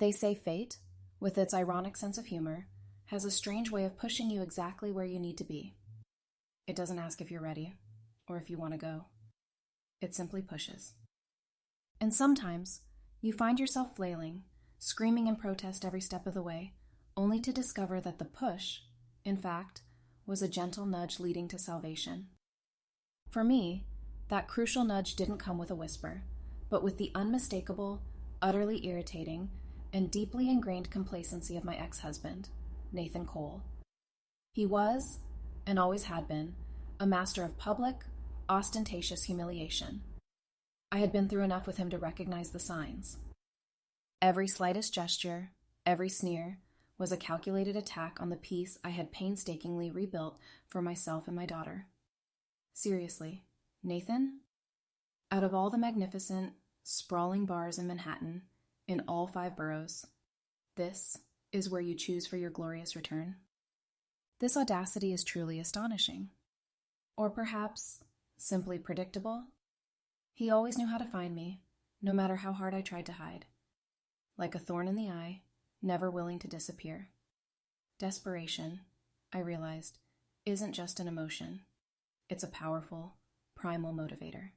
They say fate, with its ironic sense of humor, has a strange way of pushing you exactly where you need to be. It doesn't ask if you're ready, or if you want to go. It simply pushes. And sometimes, you find yourself flailing, screaming in protest every step of the way, only to discover that the push, in fact, was a gentle nudge leading to salvation. For me, that crucial nudge didn't come with a whisper, but with the unmistakable, utterly irritating, and deeply ingrained complacency of my ex-husband, Nathan Cole. He was, and always had been, a master of public, ostentatious humiliation. I had been through enough with him to recognize the signs. Every slightest gesture, every sneer, was a calculated attack on the peace I had painstakingly rebuilt for myself and my daughter. Seriously, Nathan? Out of all the magnificent, sprawling bars in Manhattan, in all 5 boroughs, this is where you choose for your glorious return. This audacity is truly astonishing. Or perhaps simply predictable. He always knew how to find me, no matter how hard I tried to hide. Like a thorn in the eye, never willing to disappear. Desperation, I realized, isn't just an emotion. It's a powerful, primal motivator.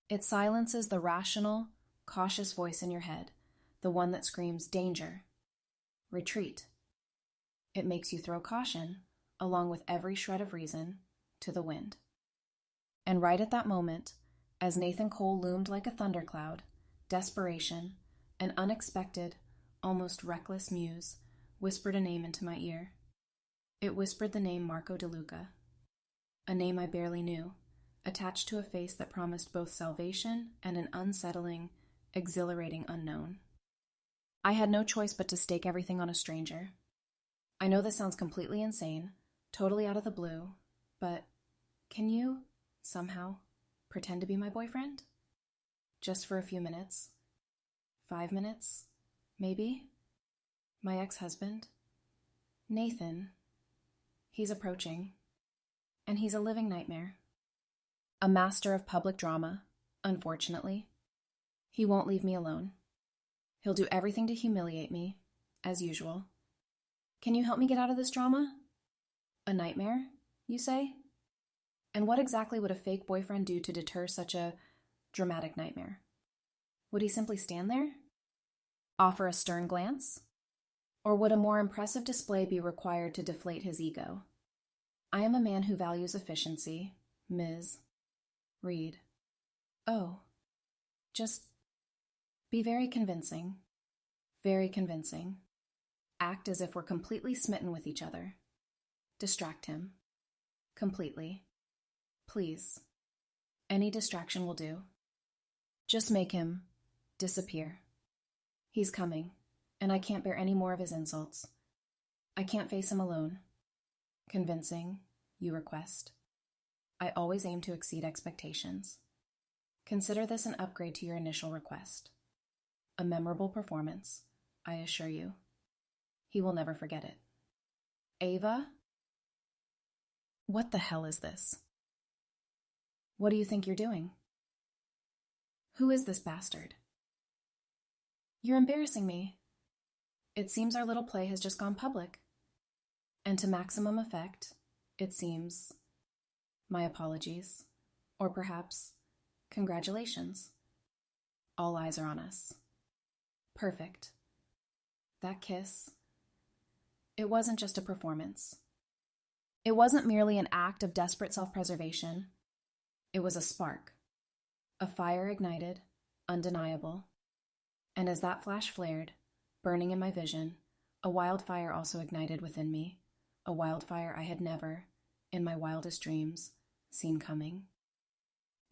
It silences the rational, cautious voice in your head, the one that screams, danger, retreat. It makes you throw caution, along with every shred of reason, to the wind. And right at that moment, as Nathan Cole loomed like a thundercloud, desperation, an unexpected, almost reckless muse, whispered a name into my ear. It whispered the name Marco DeLuca, a name I barely knew, attached to a face that promised both salvation and an unsettling, exhilarating unknown. I had no choice but to stake everything on a stranger. I know this sounds completely insane, totally out of the blue, but can you, somehow, pretend to be my boyfriend? Just for a few minutes? 5 minutes? Maybe? My ex-husband? Nathan. He's approaching. And he's a living nightmare. A master of public drama, unfortunately. He won't leave me alone. He'll do everything to humiliate me, as usual. Can you help me get out of this drama? A nightmare, you say? And what exactly would a fake boyfriend do to deter such a dramatic nightmare? Would he simply stand there? Offer a stern glance? Or would a more impressive display be required to deflate his ego? I am a man who values efficiency, Ms. Reed. Oh, just be very convincing. Very convincing. Act as if we're completely smitten with each other. Distract him. Completely. Please. Any distraction will do. Just make him disappear. He's coming, and I can't bear any more of his insults. I can't face him alone. Convincing, you request. I always aim to exceed expectations. Consider this an upgrade to your initial request. A memorable performance, I assure you. He will never forget it. Ava? What the hell is this? What do you think you're doing? Who is this bastard? You're embarrassing me. It seems our little play has just gone public. And to maximum effect, it seems, my apologies, or perhaps, congratulations. All eyes are on us. Perfect. That kiss, it wasn't just a performance. It wasn't merely an act of desperate self-preservation. It was a spark, a fire ignited, undeniable. And as that flash flared, burning in my vision, a wildfire also ignited within me, a wildfire I had never, in my wildest dreams, seen coming.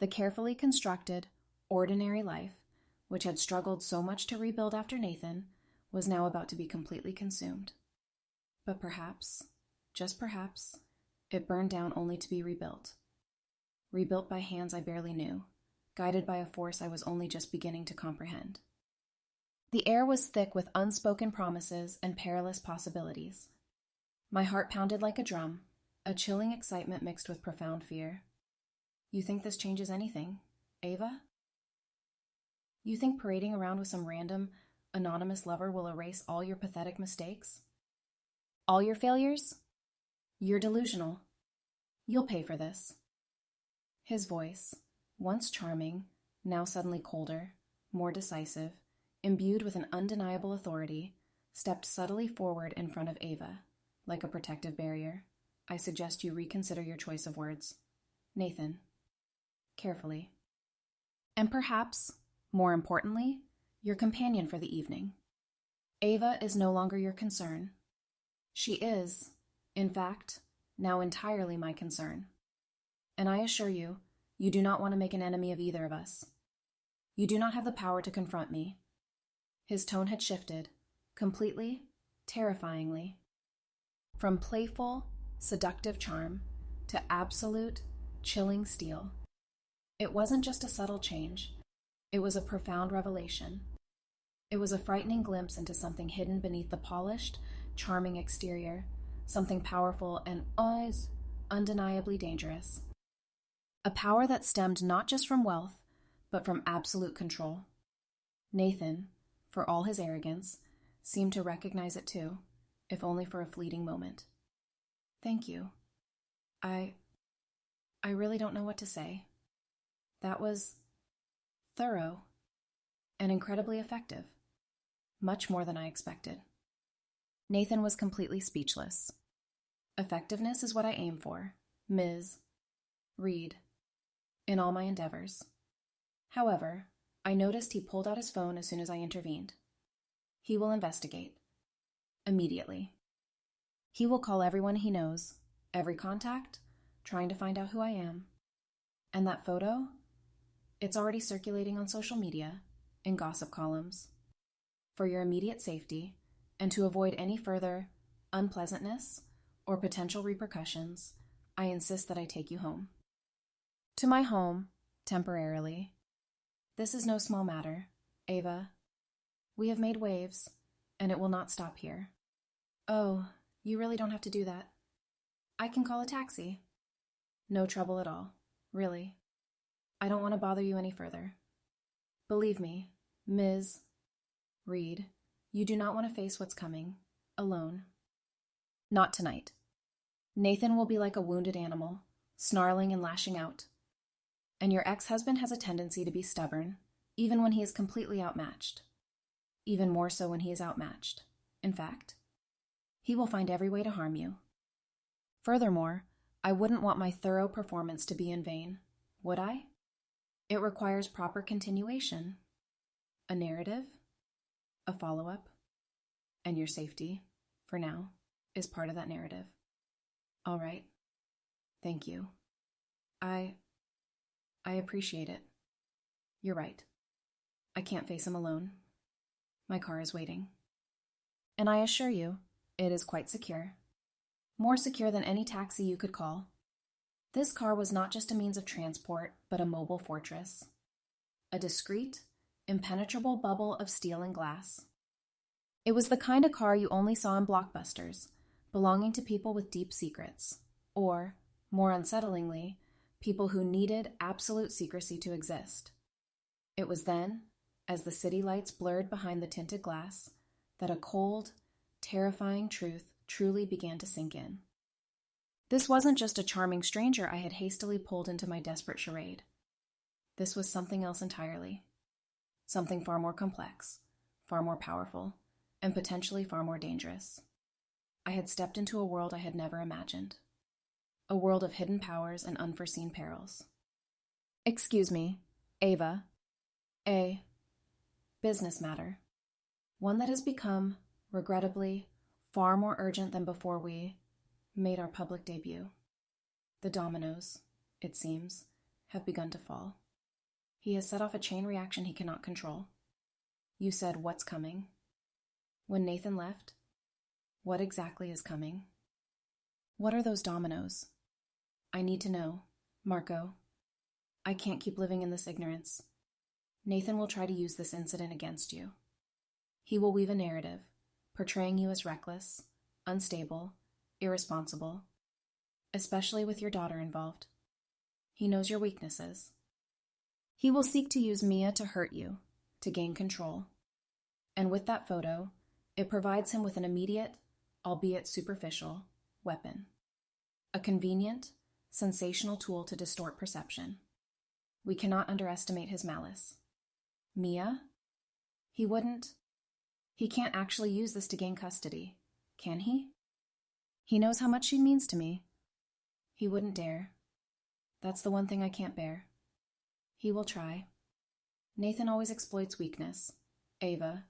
The carefully constructed, ordinary life, which had struggled so much to rebuild after Nathan, was now about to be completely consumed. But perhaps, just perhaps, it burned down only to be rebuilt. Rebuilt by hands I barely knew, guided by a force I was only just beginning to comprehend. The air was thick with unspoken promises and perilous possibilities. My heart pounded like a drum, a chilling excitement mixed with profound fear. You think this changes anything, Ava? You think parading around with some random, anonymous lover will erase all your pathetic mistakes? All your failures? You're delusional. You'll pay for this. His voice, once charming, now suddenly colder, more decisive, imbued with an undeniable authority, stepped subtly forward in front of Ava, like a protective barrier. I suggest you reconsider your choice of words. Nathan. Carefully. And perhaps, more importantly, your companion for the evening. Ava is no longer your concern. She is, in fact, now entirely my concern. And I assure you, you do not want to make an enemy of either of us. You do not have the power to confront me. His tone had shifted, completely, terrifyingly. From playful, seductive charm to absolute, chilling steel. It wasn't just a subtle change. It was a profound revelation. It was a frightening glimpse into something hidden beneath the polished, charming exterior, something powerful and undeniably dangerous. A power that stemmed not just from wealth, but from absolute control. Nathan, for all his arrogance, seemed to recognize it too, if only for a fleeting moment. Thank you. I really don't know what to say. That was thorough and incredibly effective. Much more than I expected. Nathan was completely speechless. Effectiveness is what I aim for, Ms. Reed, in all my endeavors. However, I noticed he pulled out his phone as soon as I intervened. He will investigate. Immediately. He will call everyone he knows, every contact, trying to find out who I am. And that photo? It's already circulating on social media, in gossip columns. For your immediate safety, and to avoid any further unpleasantness or potential repercussions, I insist that I take you home. To my home, temporarily. This is no small matter, Ava. We have made waves, and it will not stop here. Oh, you really don't have to do that. I can call a taxi. No trouble at all, really. I don't want to bother you any further. Believe me, Ms. Reed, you do not want to face what's coming, alone. Not tonight. Nathan will be like a wounded animal, snarling and lashing out. And your ex-husband has a tendency to be stubborn, even when he is completely outmatched. Even more so when he is outmatched. In fact, he will find every way to harm you. Furthermore, I wouldn't want my thorough performance to be in vain, would I? It requires proper continuation. A narrative, a follow-up, and your safety, for now, is part of that narrative. All right. Thank you. I appreciate it. You're right. I can't face him alone. My car is waiting. And I assure you, it is quite secure. More secure than any taxi you could call. This car was not just a means of transport, but a mobile fortress. A discreet, impenetrable bubble of steel and glass. It was the kind of car you only saw in blockbusters, belonging to people with deep secrets, or, more unsettlingly, people who needed absolute secrecy to exist. It was then, as the city lights blurred behind the tinted glass, that a cold, terrifying truth truly began to sink in. This wasn't just a charming stranger I had hastily pulled into my desperate charade. This was something else entirely. Something far more complex, far more powerful, and potentially far more dangerous. I had stepped into a world I had never imagined. A world of hidden powers and unforeseen perils. Excuse me, Ava. A business matter. One that has become, regrettably, far more urgent than before we made our public debut. The dominoes, it seems, have begun to fall. He has set off a chain reaction he cannot control. You said, what's coming? When Nathan left, what exactly is coming? What are those dominoes? I need to know, Marco. I can't keep living in this ignorance. Nathan will try to use this incident against you. He will weave a narrative, portraying you as reckless, unstable, irresponsible, especially with your daughter involved. He knows your weaknesses. He will seek to use Mia to hurt you, to gain control. And with that photo, it provides him with an immediate, albeit superficial, weapon. A convenient, sensational tool to distort perception. We cannot underestimate his malice. Mia? He wouldn't. He can't actually use this to gain custody, can he? He knows how much she means to me. He wouldn't dare. That's the one thing I can't bear. He will try. Nathan always exploits weakness. Ava.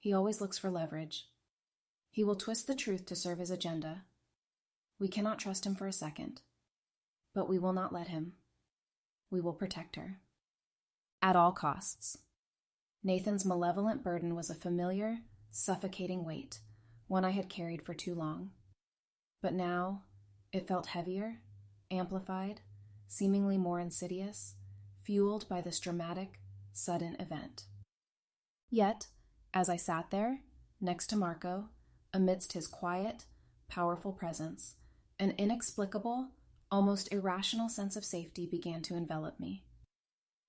He always looks for leverage. He will twist the truth to serve his agenda. We cannot trust him for a second. But we will not let him. We will protect her. At all costs. Nathan's malevolent burden was a familiar, suffocating weight, one I had carried for too long. But now, it felt heavier, amplified, seemingly more insidious, fueled by this dramatic, sudden event. Yet, as I sat there, next to Marco, amidst his quiet, powerful presence, an inexplicable, almost irrational sense of safety began to envelop me.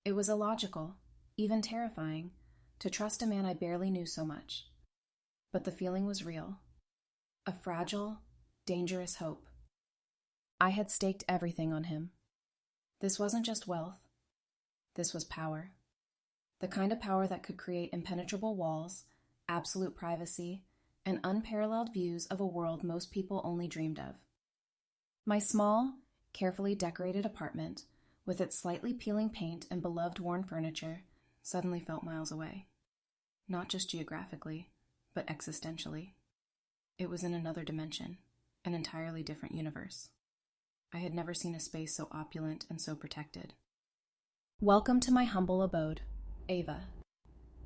It was illogical, even terrifying, to trust a man I barely knew so much. But the feeling was real. A fragile, dangerous hope. I had staked everything on him. This wasn't just wealth. This was power. The kind of power that could create impenetrable walls, absolute privacy, and unparalleled views of a world most people only dreamed of. My small, carefully decorated apartment, with its slightly peeling paint and beloved worn furniture, suddenly felt miles away. Not just geographically, but existentially. It was in another dimension, an entirely different universe. I had never seen a space so opulent and so protected. Welcome to my humble abode, Ava.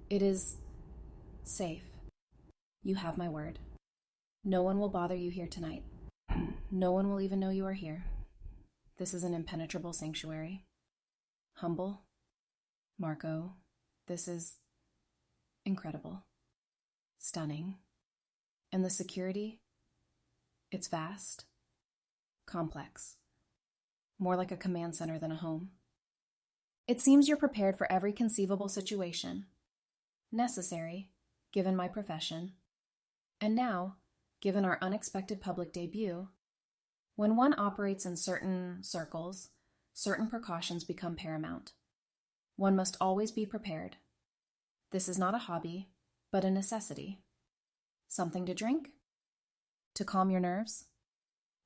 It is safe. You have my word. No one will bother you here tonight. No one will even know you are here. This is an impenetrable sanctuary. Humble. Marco, this is incredible. Stunning. And the security? It's vast. Complex. More like a command center than a home. It seems you're prepared for every conceivable situation. Necessary, given my profession. And now, given our unexpected public debut, when one operates in certain circles, certain precautions become paramount. One must always be prepared. This is not a hobby, but a necessity. Something to drink? To calm your nerves?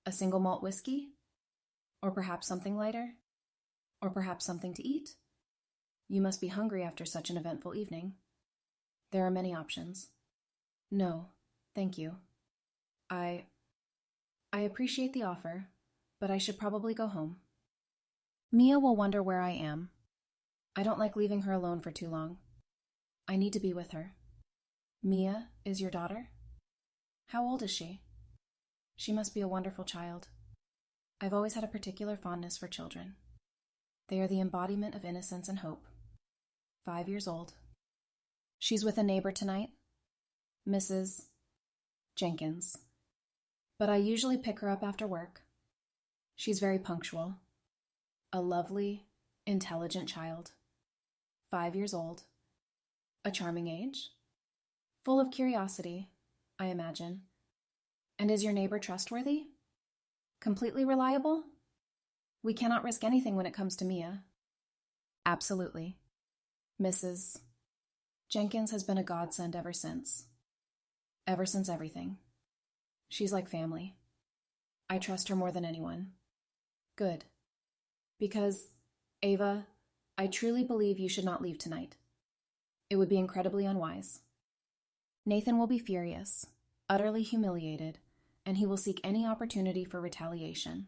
A single malt whiskey? Or perhaps something lighter? Or perhaps something to eat? You must be hungry after such an eventful evening. There are many options. No, thank you. I appreciate the offer, but I should probably go home. Mia will wonder where I am. I don't like leaving her alone for too long. I need to be with her. Mia is your daughter? How old is she? She must be a wonderful child. I've always had a particular fondness for children. They are the embodiment of innocence and hope. 5 years old. She's with a neighbor tonight, Mrs. Jenkins. But I usually pick her up after work. She's very punctual. A lovely, intelligent child. 5 years old. A charming age. Full of curiosity, I imagine. And is your neighbor trustworthy? Completely reliable? We cannot risk anything when it comes to Mia. Absolutely. Mrs. Jenkins has been a godsend ever since. Ever since everything. She's like family. I trust her more than anyone. Good. Because, Ava, I truly believe you should not leave tonight. It would be incredibly unwise. Nathan will be furious, utterly humiliated, and he will seek any opportunity for retaliation.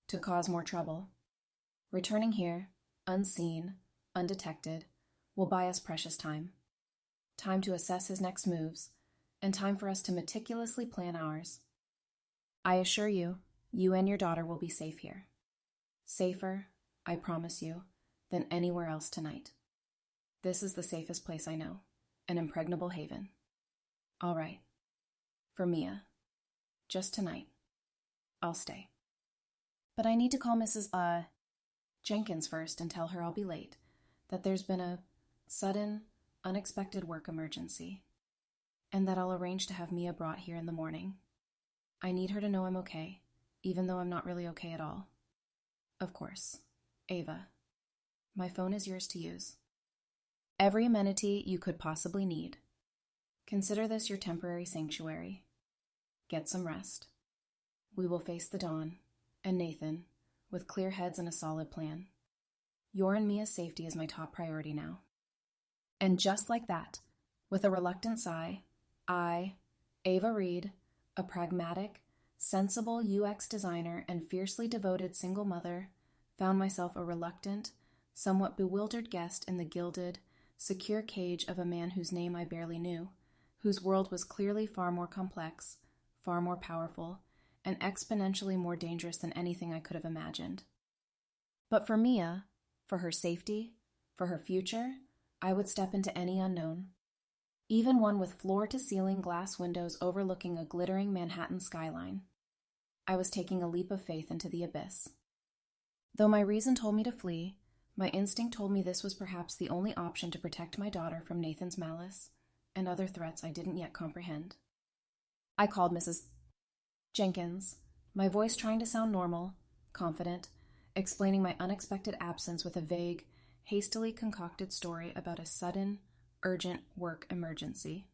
To cause more trouble. Returning here, unseen, undetected, will buy us precious time. Time to assess his next moves, and time for us to meticulously plan ours. I assure you, you and your daughter will be safe here. Safer, I promise you, than anywhere else tonight. This is the safest place I know, an impregnable haven. All right. For Mia. Just tonight. I'll stay. But I need to call Mrs. Jenkins first and tell her I'll be late, that there's been a sudden, unexpected work emergency, and that I'll arrange to have Mia brought here in the morning. I need her to know I'm okay, even though I'm not really okay at all. Of course, Ava. My phone is yours to use. Every amenity you could possibly need. Consider this your temporary sanctuary. Get some rest. We will face the dawn, and Nathan, with clear heads and a solid plan. Your and Mia's safety is my top priority now. And just like that, with a reluctant sigh, I, Ava Reed, a pragmatic, sensible UX designer and fiercely devoted single mother, found myself a reluctant, somewhat bewildered guest in the gilded, secure cage of a man whose name I barely knew, whose world was clearly far more complex, far more powerful, and exponentially more dangerous than anything I could have imagined. But for Mia, for her safety, for her future, I would step into any unknown. Even one with floor-to-ceiling glass windows overlooking a glittering Manhattan skyline. I was taking a leap of faith into the abyss. Though my reason told me to flee, my instinct told me this was perhaps the only option to protect my daughter from Nathan's malice and other threats I didn't yet comprehend. I called Mrs. Jenkins, my voice trying to sound normal, confident, explaining my unexpected absence with a vague, hastily concocted story about a sudden, urgent work emergency.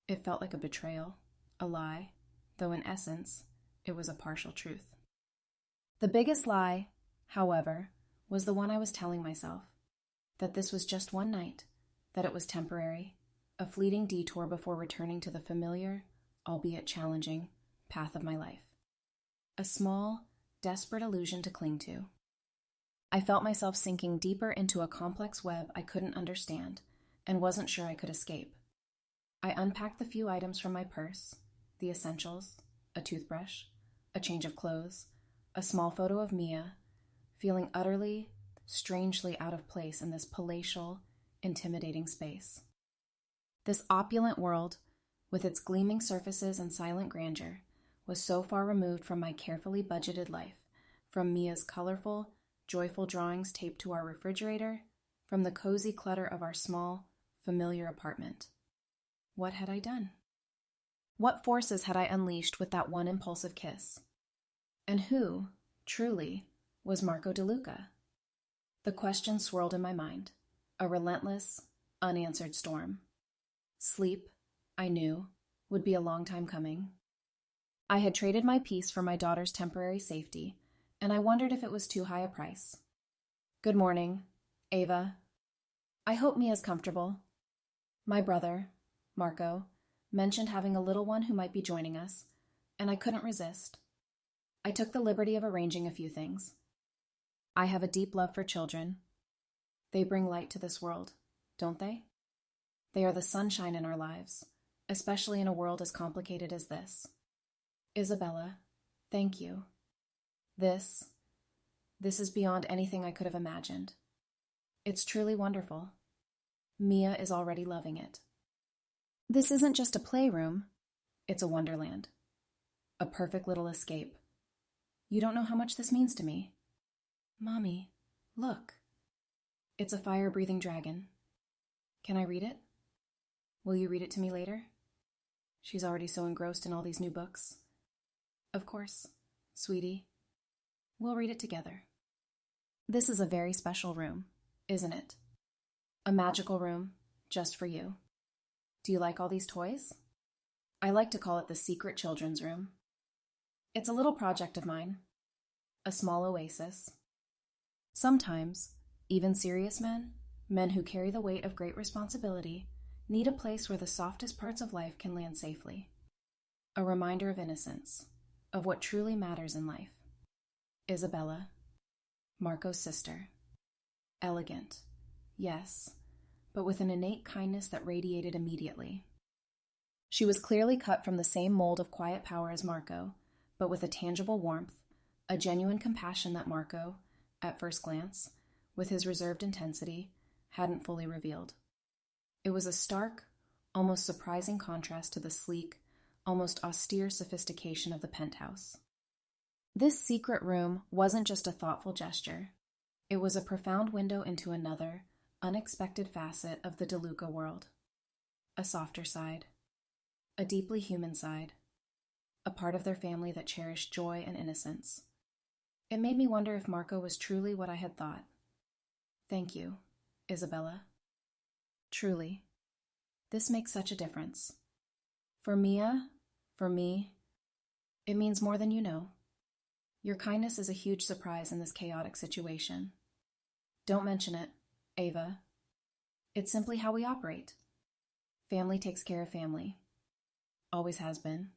It felt like a betrayal, a lie, though in essence, it was a partial truth. The biggest lie, however, was the one I was telling myself, that this was just one night, that it was temporary, a fleeting detour before returning to the familiar, albeit challenging, path of my life. A small, desperate illusion to cling to. I felt myself sinking deeper into a complex web I couldn't understand and wasn't sure I could escape. I unpacked the few items from my purse, the essentials, a toothbrush, a change of clothes, a small photo of Mia, feeling utterly, strangely out of place in this palatial, intimidating space. This opulent world, with its gleaming surfaces and silent grandeur, was so far removed from my carefully budgeted life, from Mia's colorful, joyful drawings taped to our refrigerator, from the cozy clutter of our small, familiar apartment. What had I done? What forces had I unleashed with that one impulsive kiss? And who, truly, was Marco DeLuca? The question swirled in my mind, a relentless, unanswered storm. Sleep, I knew, would be a long time coming. I had traded my peace for my daughter's temporary safety, and I wondered if it was too high a price. Good morning, Ava. I hope Mia's comfortable. My brother, Marco, mentioned having a little one who might be joining us, and I couldn't resist. I took the liberty of arranging a few things. I have a deep love for children. They bring light to this world, don't they? They are the sunshine in our lives, especially in a world as complicated as this. Isabella, thank you. This is beyond anything I could have imagined. It's truly wonderful. Mia is already loving it. This isn't just a playroom, it's a wonderland. A perfect little escape. You don't know how much this means to me. Mommy, look. It's a fire-breathing dragon. Can I read it? Will you read it to me later? She's already so engrossed in all these new books. Of course, sweetie. We'll read it together. This is a very special room, isn't it? A magical room, just for you. Do you like all these toys? I like to call it the secret children's room. It's a little project of mine. A small oasis. Sometimes, even serious men who carry the weight of great responsibility, need a place where the softest parts of life can land safely. A reminder of innocence, of what truly matters in life. Isabella, Marco's sister. Elegant, yes, but with an innate kindness that radiated immediately. She was clearly cut from the same mold of quiet power as Marco, but with a tangible warmth, a genuine compassion that Marco, at first glance, with his reserved intensity, hadn't fully revealed. It was a stark, almost surprising contrast to the sleek, almost austere sophistication of the penthouse. This secret room wasn't just a thoughtful gesture. It was a profound window into another, unexpected facet of the DeLuca world. A softer side. A deeply human side. A part of their family that cherished joy and innocence. It made me wonder if Marco was truly what I had thought. Thank you, Isabella. Truly. This makes such a difference. For Mia, for me, it means more than you know. Your kindness is a huge surprise in this chaotic situation. Don't mention it, Ava. It's simply how we operate. Family takes care of family. Always has been.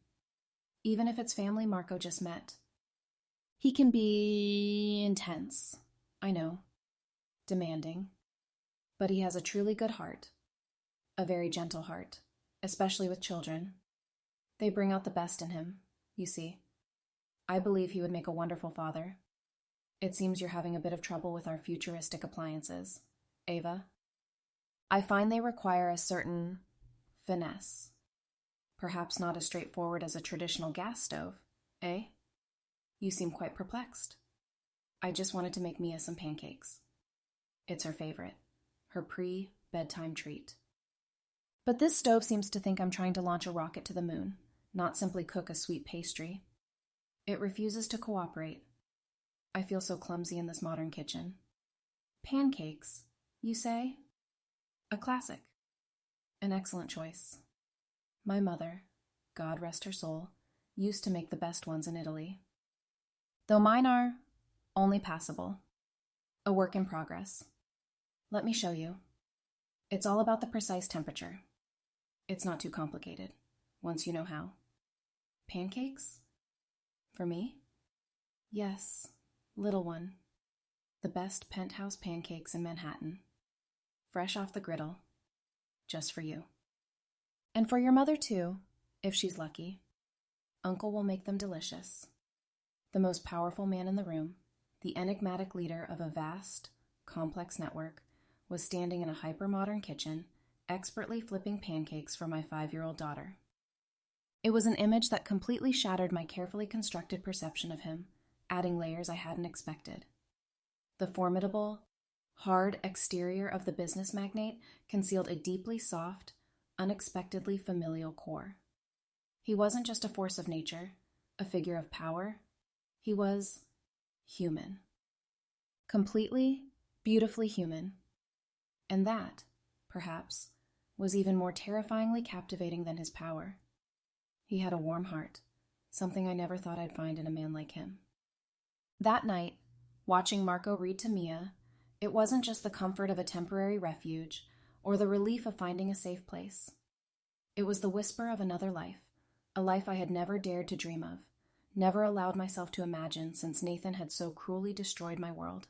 Even if it's family Marco just met. He can be intense, I know, demanding, but he has a truly good heart, a very gentle heart, especially with children. They bring out the best in him, you see. I believe he would make a wonderful father. It seems you're having a bit of trouble with our futuristic appliances, Ava. I find they require a certain finesse. Perhaps not as straightforward as a traditional gas stove, eh? You seem quite perplexed. I just wanted to make Mia some pancakes. It's her favorite, her pre-bedtime treat. But this stove seems to think I'm trying to launch a rocket to the moon, not simply cook a sweet pastry. It refuses to cooperate. I feel so clumsy in this modern kitchen. Pancakes, you say? A classic. An excellent choice. My mother, God rest her soul, used to make the best ones in Italy. Though mine are only passable. A work in progress. Let me show you. It's all about the precise temperature. It's not too complicated, once you know how. Pancakes? For me? Yes, little one. The best penthouse pancakes in Manhattan. Fresh off the griddle. Just for you. And for your mother, too, if she's lucky. Uncle will make them delicious. The most powerful man in the room, the enigmatic leader of a vast, complex network, was standing in a hyper-modern kitchen, expertly flipping pancakes for my 5-year-old daughter. It was an image that completely shattered my carefully constructed perception of him, adding layers I hadn't expected. The formidable, hard exterior of the business magnate concealed a deeply soft, unexpectedly familial core. He wasn't just a force of nature, a figure of power. He was human. Completely, beautifully human. And that, perhaps, was even more terrifyingly captivating than his power. He had a warm heart, something I never thought I'd find in a man like him. That night, watching Marco read to Mia, it wasn't just the comfort of a temporary refuge or the relief of finding a safe place. It was the whisper of another life, a life I had never dared to dream of, never allowed myself to imagine since Nathan had so cruelly destroyed my world.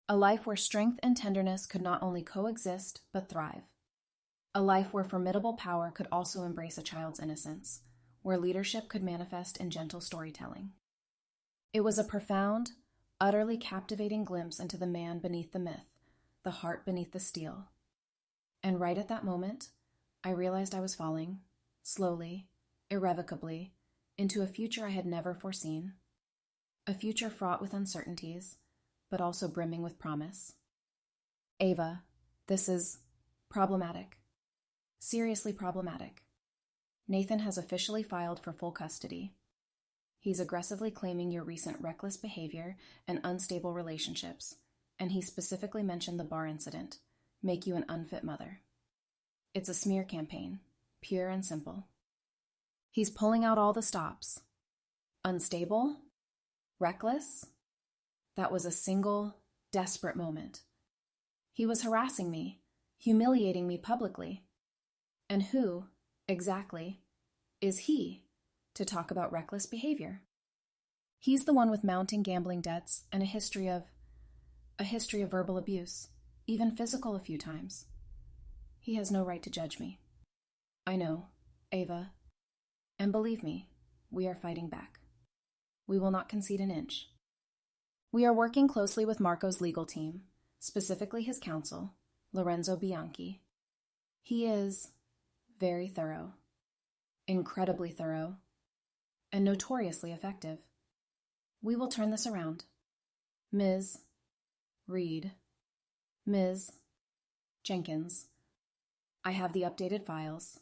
A life where strength and tenderness could not only coexist, but thrive. A life where formidable power could also embrace a child's innocence, where leadership could manifest in gentle storytelling. It was a profound, utterly captivating glimpse into the man beneath the myth, the heart beneath the steel. And right at that moment, I realized I was falling, slowly, irrevocably, into a future I had never foreseen. A future fraught with uncertainties, but also brimming with promise. Ava, this is problematic. Seriously problematic. Nathan has officially filed for full custody. He's aggressively claiming your recent reckless behavior and unstable relationships, and he specifically mentioned the bar incident, make you an unfit mother. It's a smear campaign, pure and simple. He's pulling out all the stops. Unstable? Reckless? That was a single, desperate moment. He was harassing me, humiliating me publicly. And who, exactly, is he to talk about reckless behavior? He's the one with mounting gambling debts and a history of verbal abuse, even physical a few times. He has no right to judge me. I know, Ava. And believe me, we are fighting back. We will not concede an inch. We are working closely with Marco's legal team, specifically his counsel, Lorenzo Bianchi. He is very thorough, incredibly thorough, and notoriously effective. We will turn this around. Ms. Reed. Ms. Jenkins. I have the updated files.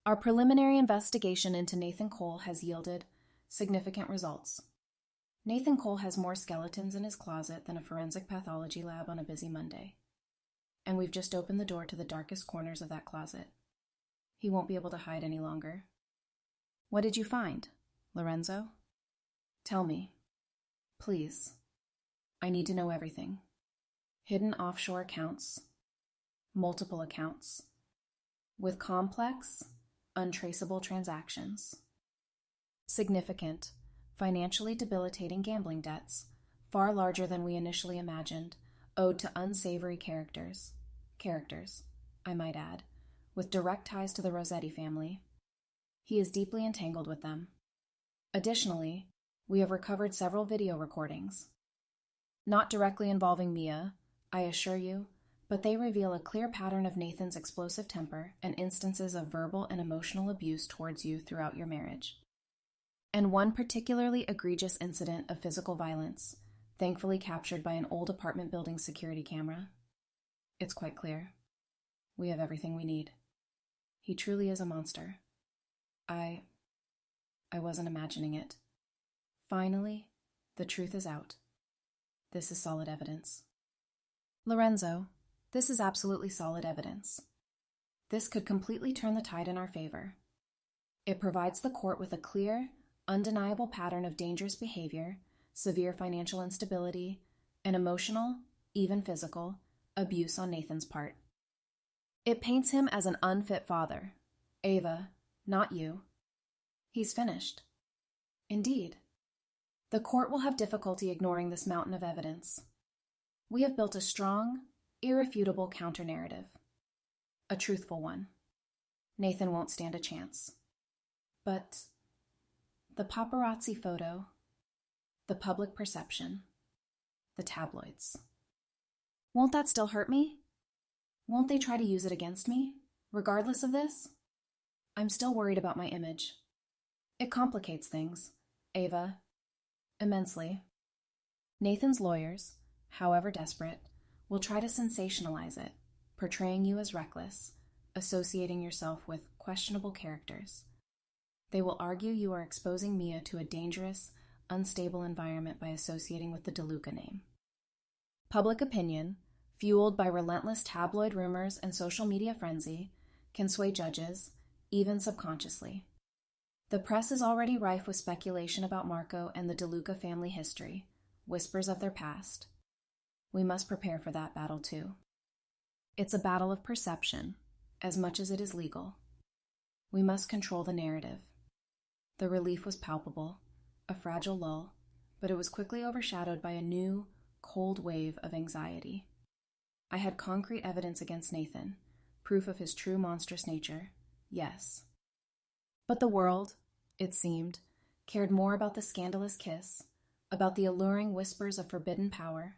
Our preliminary investigation into Nathan Cole has yielded significant results. Nathan Cole has more skeletons in his closet than a forensic pathology lab on a busy Monday. And we've just opened the door to the darkest corners of that closet. He won't be able to hide any longer. What did you find, Lorenzo? Tell me. Please. I need to know everything. Hidden offshore accounts. Multiple accounts. With complex, untraceable transactions. Significant, financially debilitating gambling debts, far larger than we initially imagined, owed to unsavory characters. Characters, I might add, with direct ties to the Rossetti family. He is deeply entangled with them. Additionally, we have recovered several video recordings. Not directly involving Mia, I assure you, but they reveal a clear pattern of Nathan's explosive temper and instances of verbal and emotional abuse towards you throughout your marriage. And one particularly egregious incident of physical violence, thankfully captured by an old apartment building security camera. It's quite clear. We have everything we need. He truly is a monster. I wasn't imagining it. Finally, the truth is out. This is solid evidence. Lorenzo, this is absolutely solid evidence. This could completely turn the tide in our favor. It provides the court with a clear, undeniable pattern of dangerous behavior, severe financial instability, and emotional, even physical, abuse on Nathan's part. It paints him as an unfit father. Ava, not you. He's finished. Indeed. The court will have difficulty ignoring this mountain of evidence. We have built a strong, irrefutable counter-narrative. A truthful one. Nathan won't stand a chance. But the paparazzi photo, the public perception, the tabloids. Won't that still hurt me? Won't they try to use it against me, regardless of this? I'm still worried about my image. It complicates things, Ava, immensely. Nathan's lawyers, however desperate, will try to sensationalize it, portraying you as reckless, associating yourself with questionable characters. They will argue you are exposing Mia to a dangerous, unstable environment by associating with the DeLuca name. Public opinion, fueled by relentless tabloid rumors and social media frenzy, can sway judges, even subconsciously. The press is already rife with speculation about Marco and the DeLuca family history, whispers of their past. We must prepare for that battle too. It's a battle of perception, as much as it is legal. We must control the narrative. The relief was palpable, a fragile lull, but it was quickly overshadowed by a new, cold wave of anxiety. I had concrete evidence against Nathan, proof of his true monstrous nature, yes. But the world, it seemed, cared more about the scandalous kiss, about the alluring whispers of forbidden power.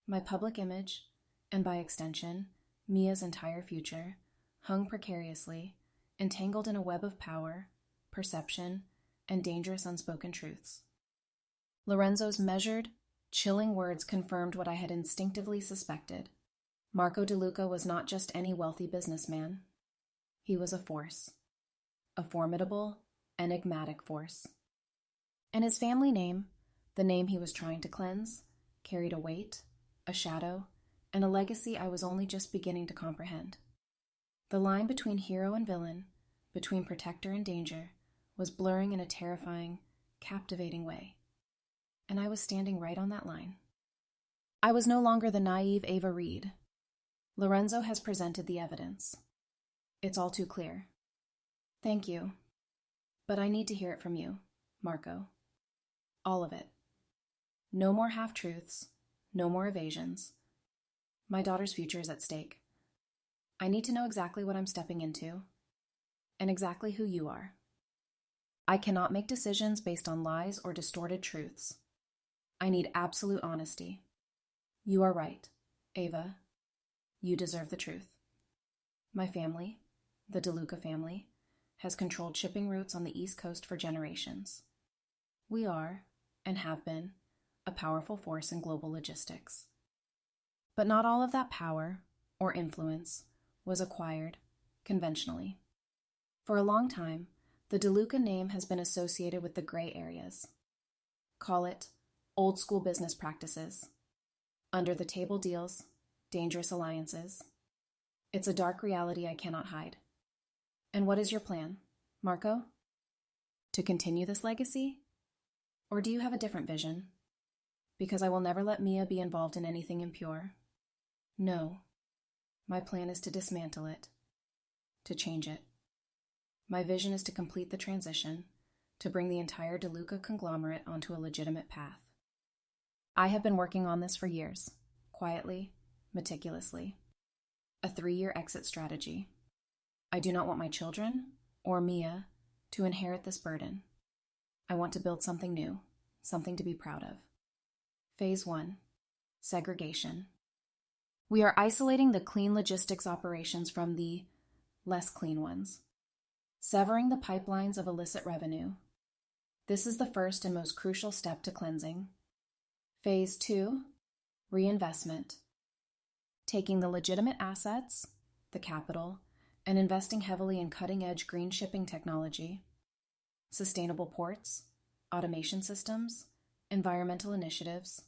My public image, and by extension, Mia's entire future, hung precariously, entangled in a web of power, perception, and dangerous unspoken truths. Lorenzo's measured, chilling words confirmed what I had instinctively suspected. Marco DeLuca was not just any wealthy businessman. He was a force. A formidable, enigmatic force. And his family name, the name he was trying to cleanse, carried a weight, a shadow, and a legacy I was only just beginning to comprehend. The line between hero and villain, between protector and danger, was blurring in a terrifying, captivating way. And I was standing right on that line. I was no longer the naive Ava Reed. Lorenzo has presented the evidence. It's all too clear. Thank you. But I need to hear it from you, Marco. All of it. No more half-truths, no more evasions. My daughter's future is at stake. I need to know exactly what I'm stepping into, and exactly who you are. I cannot make decisions based on lies or distorted truths. I need absolute honesty. You are right, Ava. You deserve the truth. My family, the DeLuca family, has controlled shipping routes on the East Coast for generations. We are, and have been, a powerful force in global logistics. But not all of that power, or influence was acquired conventionally. For a long time, the DeLuca name has been associated with the gray areas. Call it old school business practices, under the table deals, dangerous alliances. It's a dark reality I cannot hide. And what is your plan, Marco? To continue this legacy? Or do you have a different vision? Because I will never let Mia be involved in anything impure. No. My plan is to dismantle it, to change it. My vision is to complete the transition, to bring the entire DeLuca conglomerate onto a legitimate path. I have been working on this for years, quietly, meticulously. A 3-year exit strategy. I do not want my children, or Mia, to inherit this burden. I want to build something new, something to be proud of. Phase 1. Segregation. We are isolating the clean logistics operations from the less clean ones, severing the pipelines of illicit revenue. This is the first and most crucial step to cleansing. Phase 2. Reinvestment. Taking the legitimate assets, the capital, and investing heavily in cutting-edge green shipping technology, sustainable ports, automation systems, environmental initiatives,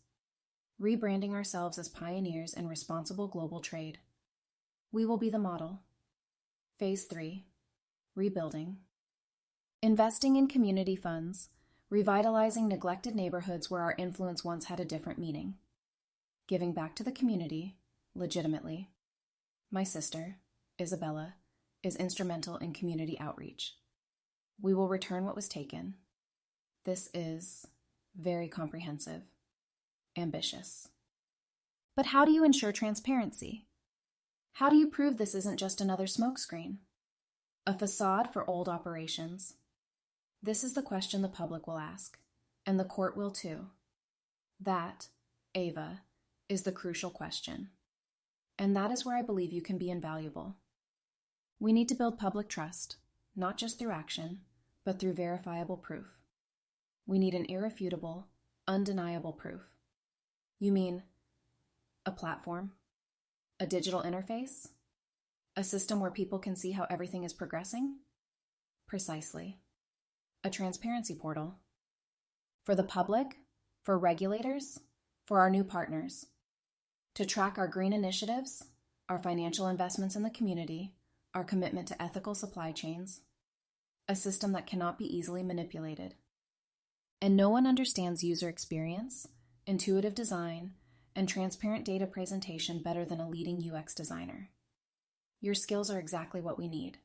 rebranding ourselves as pioneers in responsible global trade. We will be the model. Phase 3. Rebuilding. Investing in community funds, revitalizing neglected neighborhoods where our influence once had a different meaning. Giving back to the community, legitimately. My sister, Isabella, is instrumental in community outreach. We will return what was taken. This is very comprehensive, ambitious. But how do you ensure transparency? How do you prove this isn't just another smokescreen? A facade for old operations? This is the question the public will ask, and the court will too. That, Ava, is the crucial question. And that is where I believe you can be invaluable. We need to build public trust, not just through action, but through verifiable proof. We need an irrefutable, undeniable proof. You mean a platform? A digital interface? A system where people can see how everything is progressing? Precisely. A transparency portal. For the public, for regulators, for our new partners. To track our green initiatives, our financial investments in the community, our commitment to ethical supply chains, a system that cannot be easily manipulated. And no one understands user experience, intuitive design, and transparent data presentation better than a leading UX designer. Your skills are exactly what we need.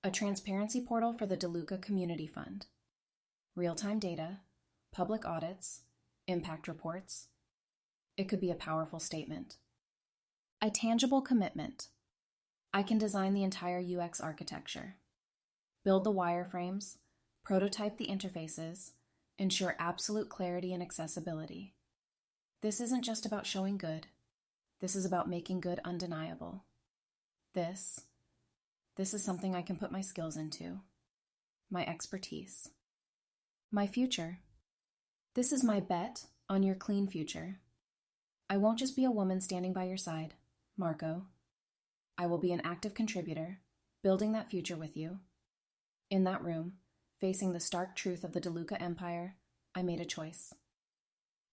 A transparency portal for the DeLuca Community Fund. Real-time data, public audits, impact reports. It could be a powerful statement. A tangible commitment. I can design the entire UX architecture, build the wireframes, prototype the interfaces, ensure absolute clarity and accessibility. This isn't just about showing good. This is about making good undeniable. This is something I can put my skills into, my expertise, my future. This is my bet on your clean future. I won't just be a woman standing by your side, Marco. I will be an active contributor, building that future with you. In that room, facing the stark truth of the DeLuca Empire, I made a choice.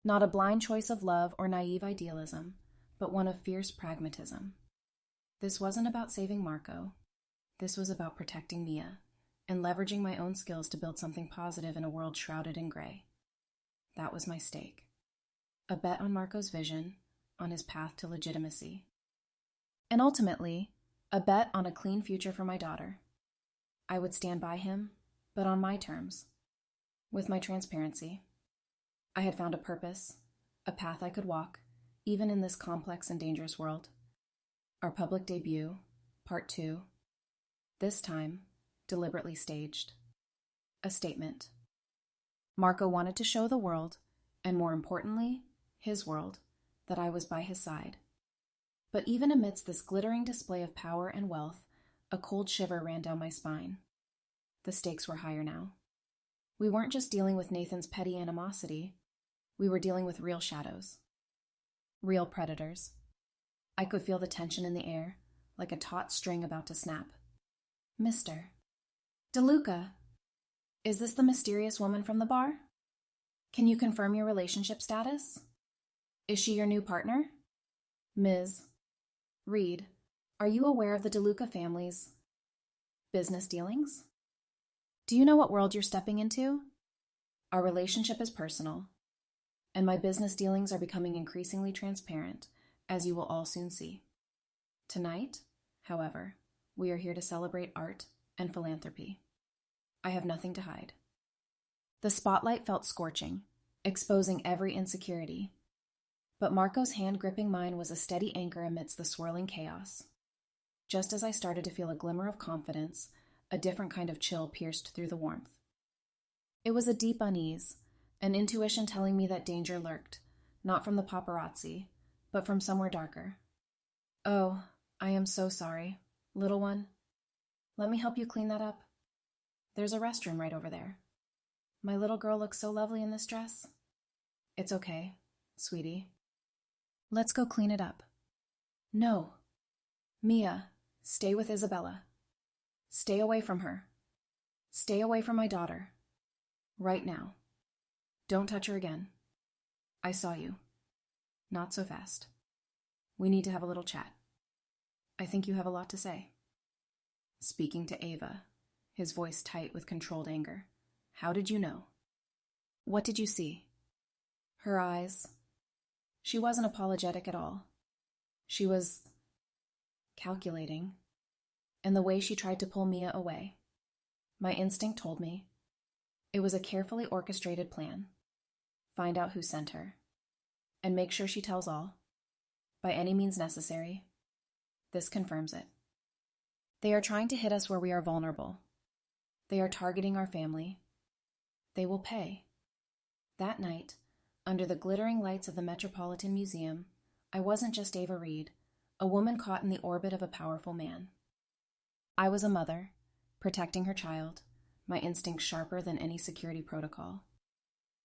Not a blind choice of love or naive idealism, but one of fierce pragmatism. This wasn't about saving Marco. This was about protecting Mia and leveraging my own skills to build something positive in a world shrouded in gray. That was my stake. A bet on Marco's vision, on his path to legitimacy. And ultimately, a bet on a clean future for my daughter. I would stand by him, but on my terms, with my transparency. I had found a purpose, a path I could walk, even in this complex and dangerous world. Our public debut, Part 2, this time, deliberately staged. A statement. Marco wanted to show the world, and more importantly, his world, that I was by his side. But even amidst this glittering display of power and wealth, a cold shiver ran down my spine. The stakes were higher now. We weren't just dealing with Nathan's petty animosity. We were dealing with real shadows. Real predators. I could feel the tension in the air, like a taut string about to snap. Mr. DeLuca, is this the mysterious woman from the bar? Can you confirm your relationship status? Is she your new partner? Ms. Reed, are you aware of the DeLuca family's business dealings? Do you know what world you're stepping into? Our relationship is personal, and my business dealings are becoming increasingly transparent, as you will all soon see. Tonight, however, we are here to celebrate art and philanthropy. I have nothing to hide. The spotlight felt scorching, exposing every insecurity. But Marco's hand gripping mine was a steady anchor amidst the swirling chaos. Just as I started to feel a glimmer of confidence, a different kind of chill pierced through the warmth. It was a deep unease, an intuition telling me that danger lurked, not from the paparazzi, but from somewhere darker. Oh, I am so sorry, little one. Let me help you clean that up. There's a restroom right over there. My little girl looks so lovely in this dress. It's okay, sweetie. Let's go clean it up. No. Mia, stay with Isabella. Stay away from her. Stay away from my daughter. Right now. Don't touch her again. I saw you. Not so fast. We need to have a little chat. I think you have a lot to say. Speaking to Ava, his voice tight with controlled anger. How did you know? What did you see? Her eyes. She wasn't apologetic at all. She was calculating. And the way she tried to pull Mia away. My instinct told me. It was a carefully orchestrated plan. Find out who sent her. And make sure she tells all. By any means necessary. This confirms it. They are trying to hit us where we are vulnerable. They are targeting our family. They will pay. That night, under the glittering lights of the Metropolitan Museum, I wasn't just Ava Reed, a woman caught in the orbit of a powerful man. I was a mother, protecting her child, my instincts sharper than any security protocol.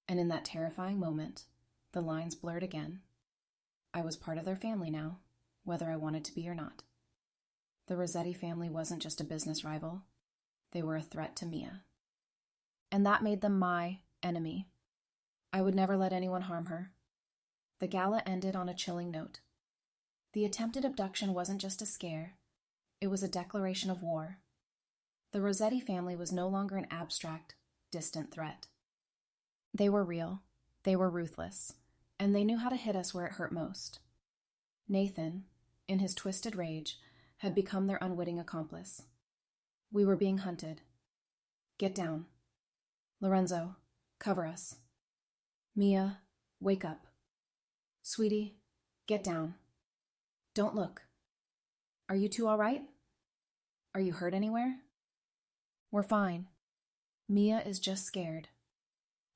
And in that terrifying moment, the lines blurred again. I was part of their family now, whether I wanted to be or not. The Rossetti family wasn't just a business rival. They were a threat to Mia. And that made them my enemy. I would never let anyone harm her. The gala ended on a chilling note. The attempted abduction wasn't just a scare. It was a declaration of war. The Rossetti family was no longer an abstract, distant threat. They were real, they were ruthless, and they knew how to hit us where it hurt most. Nathan, in his twisted rage, had become their unwitting accomplice. We were being hunted. Get down. Lorenzo, cover us. Mia, wake up. Sweetie, get down. Don't look. Are you two all right? Are you hurt anywhere? We're fine. Mia is just scared.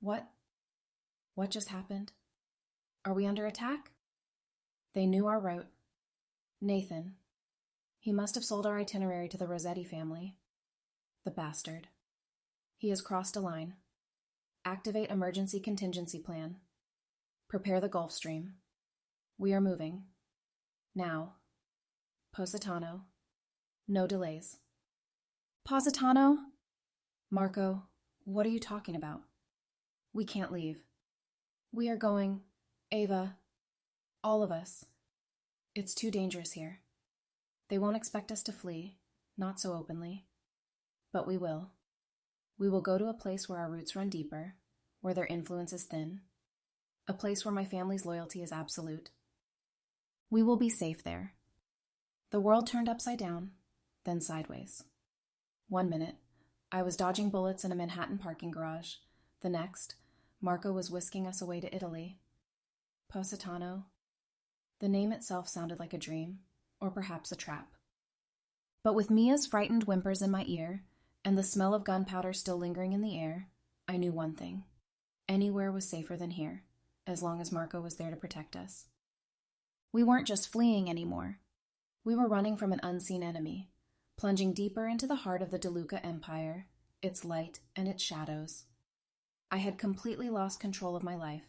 What? What just happened? Are we under attack? They knew our route. Nathan. He must have sold our itinerary to the Rossetti family. The bastard. He has crossed a line. Activate emergency contingency plan. Prepare the Gulf Stream. We are moving. Now. Positano. No delays. Positano? Marco, what are you talking about? We can't leave. We are going. Ava. All of us. It's too dangerous here. They won't expect us to flee, not so openly. But we will. We will go to a place where our roots run deeper, where their influence is thin, a place where my family's loyalty is absolute. We will be safe there. The world turned upside down, then sideways. 1 minute, I was dodging bullets in a Manhattan parking garage. The next, Marco was whisking us away to Italy. Positano. The name itself sounded like a dream, or perhaps a trap. But with Mia's frightened whimpers in my ear, and the smell of gunpowder still lingering in the air, I knew one thing. Anywhere was safer than here, as long as Marco was there to protect us. We weren't just fleeing anymore. We were running from an unseen enemy, plunging deeper into the heart of the DeLuca Empire, its light and its shadows. I had completely lost control of my life,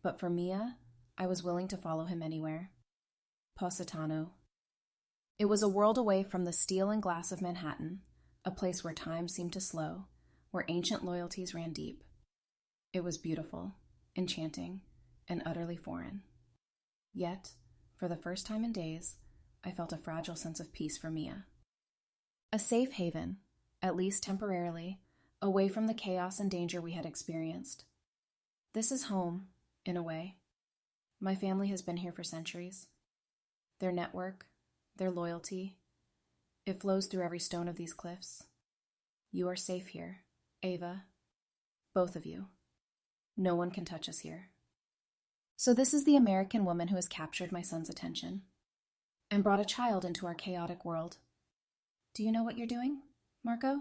but for Mia, I was willing to follow him anywhere. Positano. It was a world away from the steel and glass of Manhattan, a place where time seemed to slow, where ancient loyalties ran deep. It was beautiful, enchanting, and utterly foreign. Yet, for the first time in days, I felt a fragile sense of peace for Mia. A safe haven, at least temporarily, away from the chaos and danger we had experienced. This is home, in a way. My family has been here for centuries. Their network, their loyalty, it flows through every stone of these cliffs. You are safe here, Ava. Both of you. No one can touch us here. So this is the American woman who has captured my son's attention and brought a child into our chaotic world. Do you know what you're doing, Marco?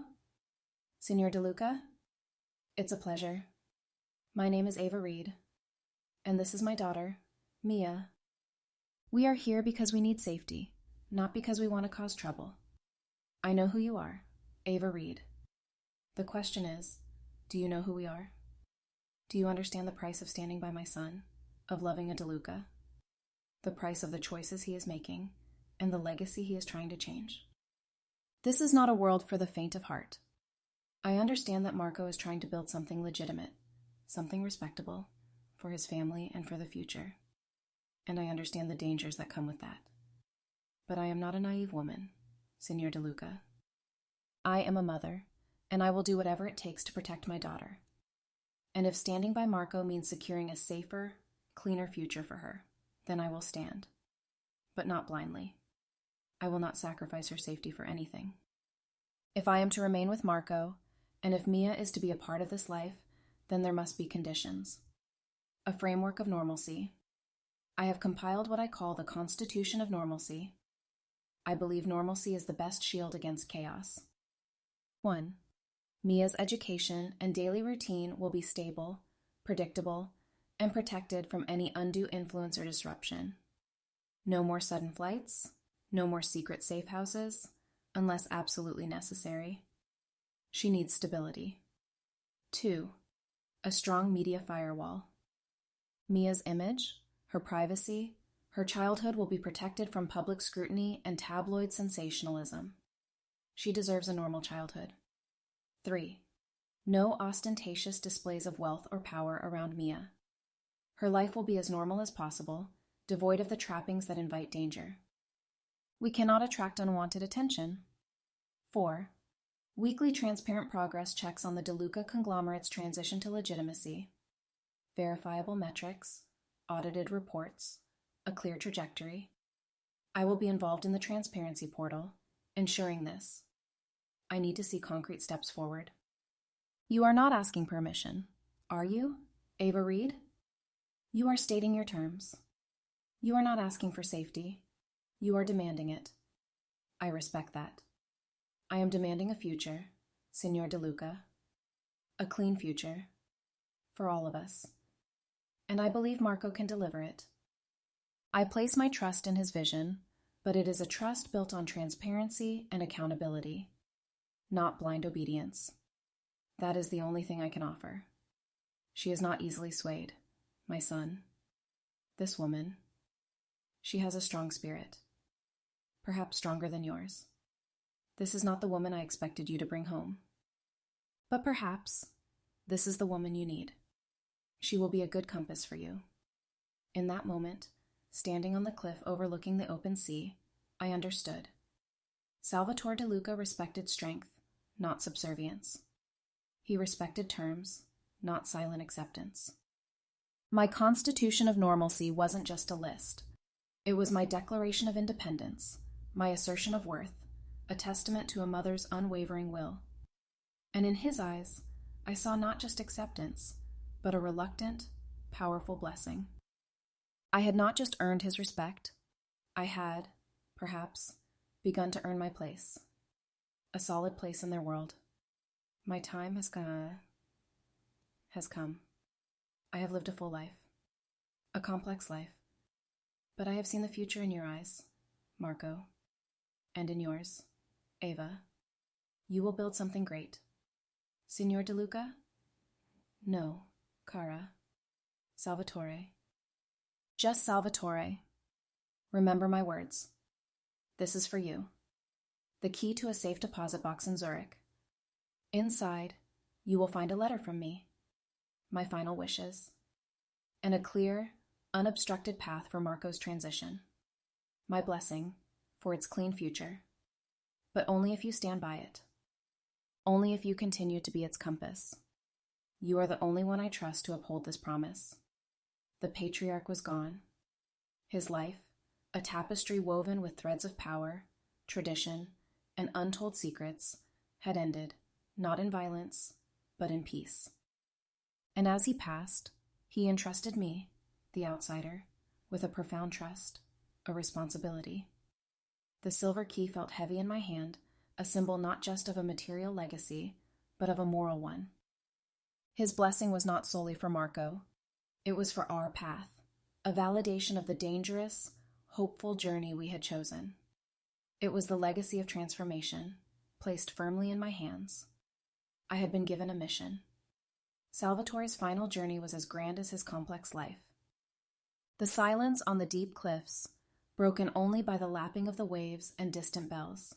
Signor DeLuca? It's a pleasure. My name is Ava Reed, and this is my daughter, Mia. We are here because we need safety, not because we want to cause trouble. I know who you are, Ava Reed. The question is, do you know who we are? Do you understand the price of standing by my son, of loving a DeLuca? The price of the choices he is making, and the legacy he is trying to change? This is not a world for the faint of heart. I understand that Marco is trying to build something legitimate, something respectable, for his family and for the future. And I understand the dangers that come with that. But I am not a naive woman, Signor DeLuca. I am a mother, and I will do whatever it takes to protect my daughter. And if standing by Marco means securing a safer, cleaner future for her, then I will stand. But not blindly. I will not sacrifice her safety for anything. If I am to remain with Marco, and if Mia is to be a part of this life, then there must be conditions. A framework of normalcy. I have compiled what I call the Constitution of Normalcy. I believe normalcy is the best shield against chaos. 1. Mia's education and daily routine will be stable, predictable, and protected from any undue influence or disruption. No more sudden flights, no more secret safe houses, unless absolutely necessary. She needs stability. 2. A strong media firewall. Mia's image, her privacy, her childhood will be protected from public scrutiny and tabloid sensationalism. She deserves a normal childhood. 3. No ostentatious displays of wealth or power around Mia. Her life will be as normal as possible, devoid of the trappings that invite danger. We cannot attract unwanted attention. 4. Weekly transparent progress checks on the DeLuca conglomerate's transition to legitimacy. Verifiable metrics, audited reports, a clear trajectory. I will be involved in the transparency portal, ensuring this. I need to see concrete steps forward. You are not asking permission, are you, Ava Reed? You are stating your terms. You are not asking for safety. You are demanding it. I respect that. I am demanding a future, Signor DeLuca. A clean future. For all of us. And I believe Marco can deliver it. I place my trust in his vision, but it is a trust built on transparency and accountability, not blind obedience. That is the only thing I can offer. She is not easily swayed, my son. This woman, she has a strong spirit, perhaps stronger than yours. This is not the woman I expected you to bring home. But perhaps this is the woman you need. She will be a good compass for you. In that moment, standing on the cliff overlooking the open sea, I understood. Salvatore DeLuca respected strength, not subservience. He respected terms, not silent acceptance. My Constitution of Normalcy wasn't just a list. It was my declaration of independence, my assertion of worth, a testament to a mother's unwavering will. And in his eyes, I saw not just acceptance, but a reluctant, powerful blessing. I had not just earned his respect. I had, perhaps, begun to earn my place. A solid place in their world. My time has come. I have lived a full life. A complex life. But I have seen the future in your eyes, Marco. And in yours, Ava. You will build something great. Signor DeLuca? No, Cara. Salvatore. Just Salvatore. remember my words. This is for you. The key to a safe deposit box in Zurich. Inside, you will find a letter from me, my final wishes, and a clear, unobstructed path for Marco's transition. My blessing for its clean future. But only if you stand by it. Only if you continue to be its compass. You are the only one I trust to uphold this promise. The patriarch was gone. His life, a tapestry woven with threads of power, tradition, and untold secrets, had ended, not in violence, but in peace. And as he passed, he entrusted me, the outsider, with a profound trust, a responsibility. The silver key felt heavy in my hand, a symbol not just of a material legacy, but of a moral one. His blessing was not solely for Marco. It was for our path, a validation of the dangerous, hopeful journey we had chosen. It was the legacy of transformation, placed firmly in my hands. I had been given a mission. Salvatore's final journey was as grand as his complex life. The silence on the deep cliffs, broken only by the lapping of the waves and distant bells.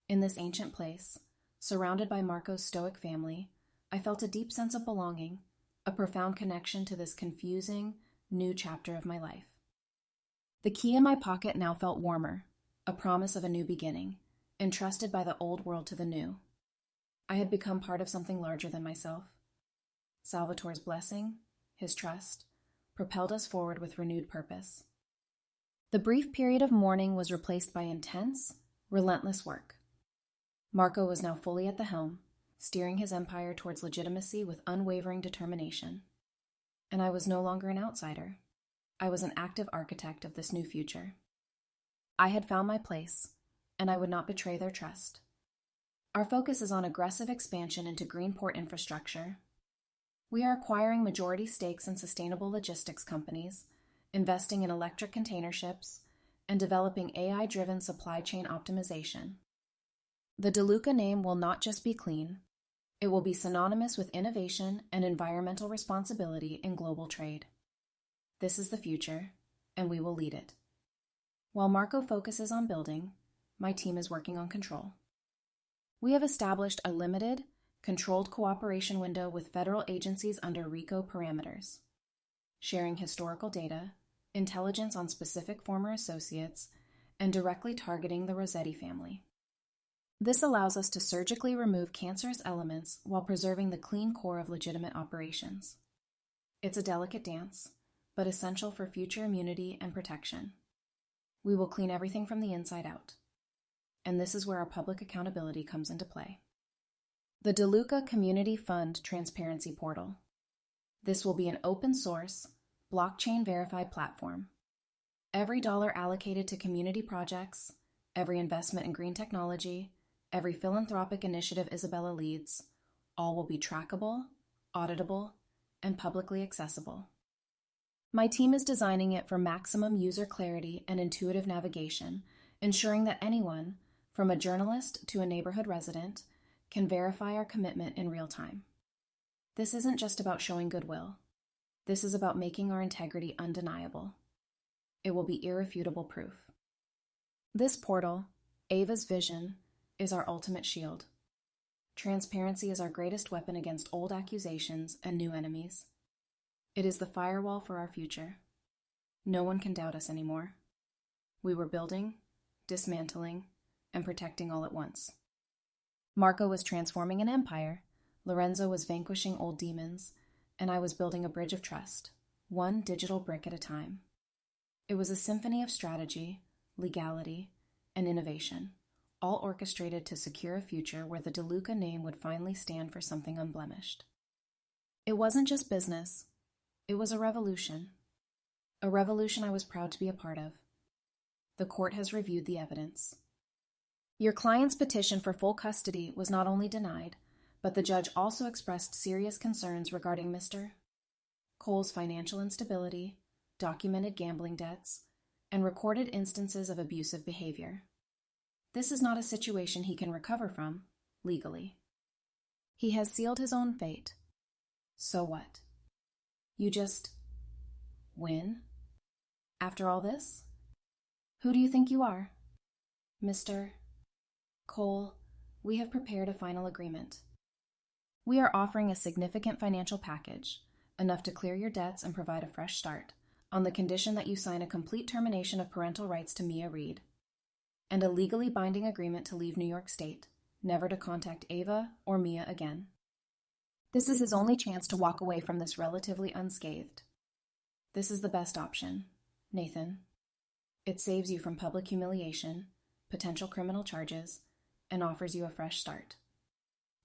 In this ancient place, surrounded by Marco's stoic family, I felt a deep sense of belonging, a profound connection to this confusing, new chapter of my life. The key in my pocket now felt warmer, a promise of a new beginning, entrusted by the old world to the new. I had become part of something larger than myself. Salvatore's blessing, his trust, propelled us forward with renewed purpose. The brief period of mourning was replaced by intense, relentless work. Marco was now fully at the helm, steering his empire towards legitimacy with unwavering determination. And I was no longer an outsider. I was an active architect of this new future. I had found my place, and I would not betray their trust. Our focus is on aggressive expansion into green port infrastructure. We are acquiring majority stakes in sustainable logistics companies, investing in electric container ships, and developing AI-driven supply chain optimization. The DeLuca name will not just be clean, it will be synonymous with innovation and environmental responsibility in global trade. This is the future, and we will lead it. While Marco focuses on building, my team is working on control. We have established a limited, controlled cooperation window with federal agencies under RICO parameters, sharing historical data, intelligence on specific former associates, and directly targeting the Rossetti family. This allows us to surgically remove cancerous elements while preserving the clean core of legitimate operations. It's a delicate dance, but essential for future immunity and protection. We will clean everything from the inside out. And this is where our public accountability comes into play. The DeLuca Community Fund Transparency Portal. This will be an open-source, blockchain-verified platform. Every dollar allocated to community projects, every investment in green technology, every philanthropic initiative Isabella leads, all will be trackable, auditable, and publicly accessible. My team is designing it for maximum user clarity and intuitive navigation, ensuring that anyone, from a journalist to a neighborhood resident, can verify our commitment in real time. This isn't just about showing goodwill. This is about making our integrity undeniable. It will be irrefutable proof. This portal, Ava's vision, is our ultimate shield. Transparency is our greatest weapon against old accusations and new enemies. It is the firewall for our future. No one can doubt us anymore. We were building, dismantling, and protecting all at once. Marco was transforming an empire, Lorenzo was vanquishing old demons, and I was building a bridge of trust, one digital brick at a time. It was a symphony of strategy, legality, and innovation, all orchestrated to secure a future where the DeLuca name would finally stand for something unblemished. It wasn't just business, it was a revolution I was proud to be a part of. The court has reviewed the evidence. Your client's petition for full custody was not only denied, but the judge also expressed serious concerns regarding Mr. Cole's financial instability, documented gambling debts, and recorded instances of abusive behavior. This is not a situation he can recover from, legally. He has sealed his own fate. So what? You just win? After all this? Who do you think you are? Mr. Cole, we have prepared a final agreement. We are offering a significant financial package, enough to clear your debts and provide a fresh start, on the condition that you sign a complete termination of parental rights to Mia Reed, and a legally binding agreement to leave New York State, never to contact Ava or Mia again. This is his only chance to walk away from this relatively unscathed. This is the best option, Nathan. It saves you from public humiliation, potential criminal charges, and offers you a fresh start.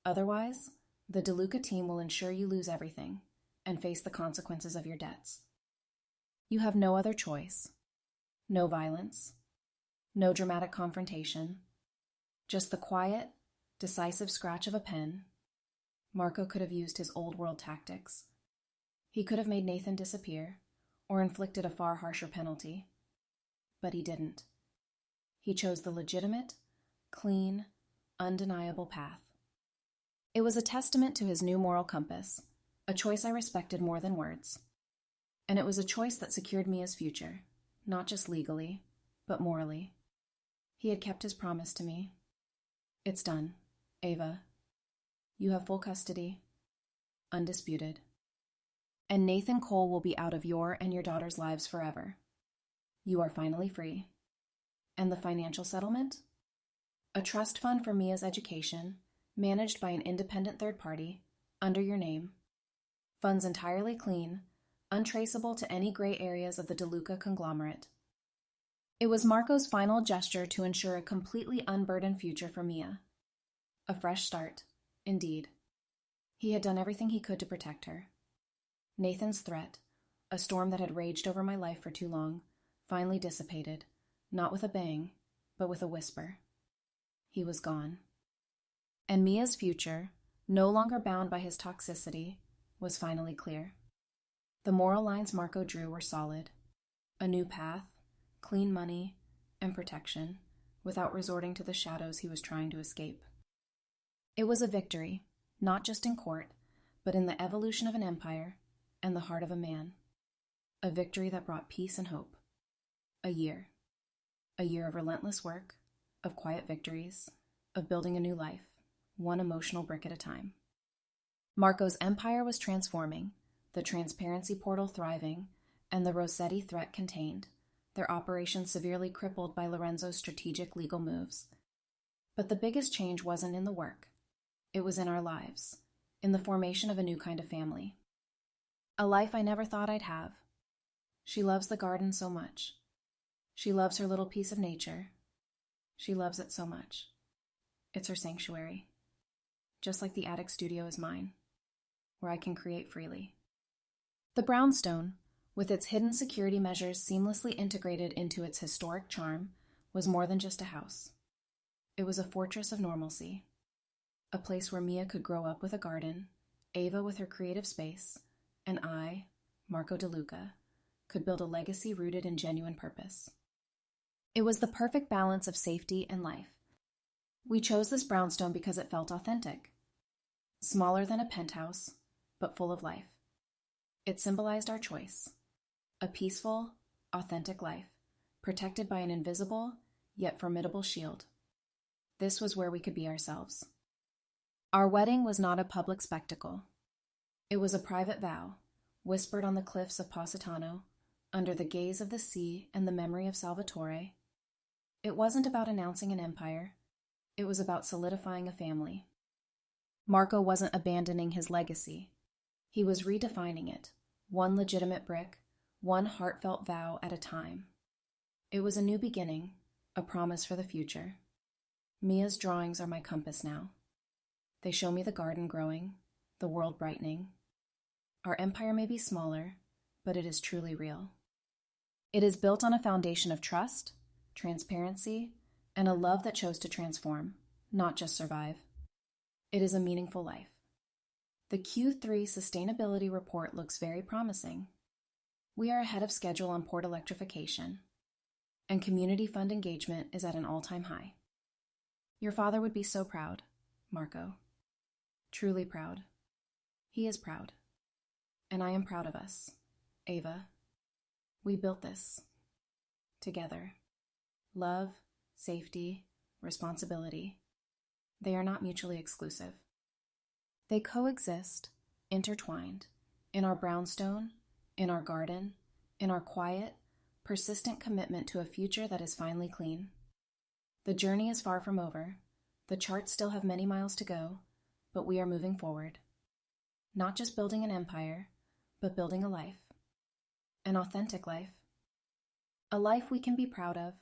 Otherwise, the DeLuca team will ensure you lose everything and face the consequences of your debts. You have no other choice. No violence. No dramatic confrontation. Just the quiet, decisive scratch of a pen. Marco could have used his old world tactics. He could have made Nathan disappear or inflicted a far harsher penalty. But he didn't. He chose the legitimate, clean, undeniable path. It was a testament to his new moral compass, a choice I respected more than words. And it was a choice that secured Mia's future, not just legally, but morally. He had kept his promise to me. It's done, Ava. You have full custody, undisputed. And Nathan Cole will be out of your and your daughter's lives forever. You are finally free. And the financial settlement? A trust fund for Mia's education, managed by an independent third party, under your name. Funds entirely clean, untraceable to any gray areas of the DeLuca conglomerate. It was Marco's final gesture to ensure a completely unburdened future for Mia. A fresh start, indeed. He had done everything he could to protect her. Nathan's threat, a storm that had raged over my life for too long, finally dissipated, not with a bang, but with a whisper. He was gone. And Mia's future, no longer bound by his toxicity, was finally clear. The moral lines Marco drew were solid. A new path, clean money, and protection, without resorting to the shadows he was trying to escape. It was a victory, not just in court, but in the evolution of an empire and the heart of a man. A victory that brought peace and hope. A year. A year of relentless work, of quiet victories, of building a new life, one emotional brick at a time. Marco's empire was transforming, the transparency portal thriving, and the Rossetti threat contained, their operations severely crippled by Lorenzo's strategic legal moves. But the biggest change wasn't in the work. It was in our lives, in the formation of a new kind of family. A life I never thought I'd have. She loves the garden so much. She loves her little piece of nature. She loves it so much. It's her sanctuary. Just like the attic studio is mine, where I can create freely. The brownstone, with its hidden security measures seamlessly integrated into its historic charm, was more than just a house. It was a fortress of normalcy. A place where Mia could grow up with a garden, Ava with her creative space, and I, Marco DeLuca, could build a legacy rooted in genuine purpose. It was the perfect balance of safety and life. We chose this brownstone because it felt authentic. Smaller than a penthouse, but full of life. It symbolized our choice. A peaceful, authentic life, protected by an invisible, yet formidable shield. This was where we could be ourselves. Our wedding was not a public spectacle. It was a private vow, whispered on the cliffs of Positano, under the gaze of the sea and the memory of Salvatore. It wasn't about announcing an empire. It was about solidifying a family. Marco wasn't abandoning his legacy. He was redefining it, one legitimate brick, one heartfelt vow at a time. It was a new beginning, a promise for the future. Mia's drawings are my compass now. They show me the garden growing, the world brightening. Our empire may be smaller, but it is truly real. It is built on a foundation of trust, transparency, and a love that chose to transform, not just survive. It is a meaningful life. The Q3 sustainability report looks very promising. We are ahead of schedule on port electrification, and community fund engagement is at an all-time high. Your father would be so proud, Marco. Truly proud. He is proud. And I am proud of us, Ava. We built this. Together. love, safety, responsibility. They are not mutually exclusive. They coexist, intertwined, in our brownstone, in our garden, in our quiet, persistent commitment to a future that is finally clean. The journey is far from over. The charts still have many miles to go, but we are moving forward. Not just building an empire, but building a life. An authentic life. A life we can be proud of,